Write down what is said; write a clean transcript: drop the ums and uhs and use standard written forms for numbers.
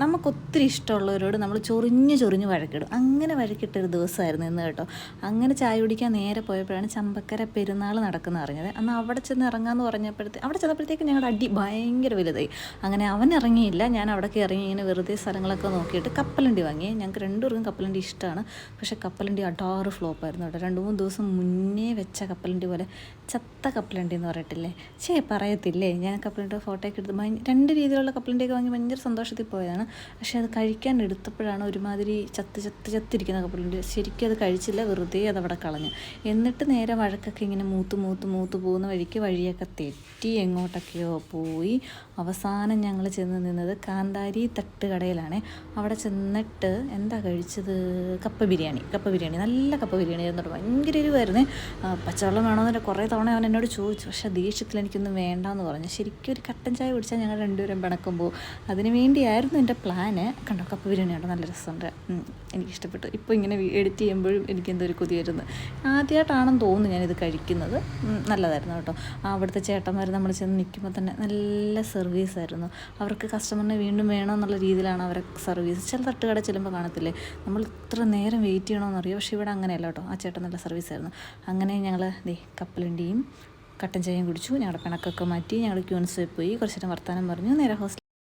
നമുക്കൊത്തിരി ഇഷ്ടമുള്ളവരോട് നമ്മൾ ചൊറിഞ്ഞ് വഴക്കിടും. അങ്ങനെ വഴക്കിട്ടൊരു ദിവസമായിരുന്നു ഇന്ന് കേട്ടോ. അങ്ങനെ ചായ കുടിക്കാൻ നേരെ പോയപ്പോഴാണ് ചമ്പക്കര പെരുന്നാൾ നടക്കുന്ന അറിഞ്ഞത്. അന്ന് അവിടെ ചെന്ന് ഇറങ്ങാമെന്ന് അവിടെ ചെന്നപ്പോഴത്തേക്ക് ഞങ്ങളുടെ അടി ഭയങ്കര വലുതായി. അങ്ങനെ അവൻ ഇറങ്ങിയില്ല, ഞാൻ അവിടേക്ക് ഇറങ്ങി ഇങ്ങനെ വെറുതെ സ്ഥലങ്ങളൊക്കെ നോക്കിയിട്ട് കപ്പലണ്ടി വാങ്ങി. ഞങ്ങൾക്ക് രണ്ടുപേർക്കും കപ്പലണ്ടി ഇഷ്ടമാണ്. പക്ഷേ കപ്പലണ്ടി അടാറ് ഫ്ലോപ്പായിരുന്നു കേട്ടോ. 2-3 ദിവസം മുന്നേ വെച്ച കപ്പലണ്ടി പോലെ ചത്ത കപ്പലണ്ടി എന്ന് പറയത്തില്ലേ, പറയത്തില്ലേ. ഞാൻ കപ്പലണ്ടി ഫോട്ടോ ഒക്കെ എടുത്ത് 2 രീതിയിലുള്ള കപ്പലണ്ടിയൊക്കെ വാങ്ങി ഭയങ്കര സന്തോഷത്തിൽ പോയതാണ്. പക്ഷേ അത് കഴിക്കാൻ എടുത്തപ്പോഴാണ് ഒരുമാതിരി ചത്തിരിക്കുന്ന കപ്പലുണ്ട്. ശരിക്കും അത് കഴിച്ചില്ല, വെറുതെ അതവിടെ കളഞ്ഞു. എന്നിട്ട് നേരെ വഴക്കൊക്കെ ഇങ്ങനെ മൂത്ത് പോകുന്ന വഴിയൊക്കെ തെറ്റി എങ്ങോട്ടൊക്കെയോ പോയി. അവസാനം ഞങ്ങൾ ചെന്ന് നിന്നത് കാന്താരി തട്ടുകടയിലാണ്. അവിടെ ചെന്നിട്ട് എന്താ കഴിച്ചത്, കപ്പ ബിരിയാണി. നല്ല കപ്പ ബിരിയാണി ആയിരുന്നു. ഭയങ്കര എരിവായിരുന്നേ. പച്ചവെള്ളം വേണമെന്നല്ല കുറേ തവണ അവൻ എന്നോട് ചോദിച്ചു. പക്ഷേ ദേഷ്യത്തിൽ എനിക്കൊന്നും വേണ്ടാന്ന് പറഞ്ഞു. ശരിക്കും ഒരു കട്ടൻ ചായ കുടിച്ചാൽ ഞങ്ങൾ രണ്ടുപേരും പിണക്കുമ്പോൾ അതിന് വേണ്ടിയായിരുന്നു എൻ്റെ പ്ലാന്. കണ്ടോ, കപ്പ ബിരിയാണി കണ്ടോ, നല്ല രസമുണ്ട്, എനിക്കിഷ്ടപ്പെട്ടു. ഇപ്പോൾ ഇങ്ങനെ എഡിറ്റ് ചെയ്യുമ്പോഴും എനിക്കെന്തോ ഒരു കൊതി വരുന്നത്. ആദ്യമായിട്ടാണെന്ന് തോന്നുന്നു ഞാനിത് കഴിക്കുന്നത്. നല്ലതായിരുന്നു കേട്ടോ. അവിടുത്തെ ചേട്ടന്മാർ നമ്മൾ ചെന്ന് നിൽക്കുമ്പോൾ തന്നെ നല്ല സർവീസായിരുന്നു. അവർക്ക് കസ്റ്റമറിനെ വീണ്ടും വേണമെന്നുള്ള രീതിയിലാണ് അവരെ സർവീസ്. ചില തട്ടുകട ചെല്ലുമ്പോൾ കാണത്തില്ലേ, നമ്മൾ ഇത്ര നേരം വെയിറ്റ് ചെയ്യണമെന്നറിയോ. പക്ഷേ ഇവിടെ അങ്ങനെയല്ല കേട്ടോ. ആ ചേട്ടൻ നല്ല സർവീസായിരുന്നു. അങ്ങനെ ഞങ്ങൾ കപ്പലണ്ടിയും കട്ടൻ ചായയും കുടിച്ചു. ഞങ്ങളുടെ പിണക്കൊക്കെ മാറ്റി ഞങ്ങൾ ക്യൂൻസിൽ പോയി കുറച്ച് നേരം വർത്താനം പറഞ്ഞു. നേരെ ഹോസ്റ്റലിൽ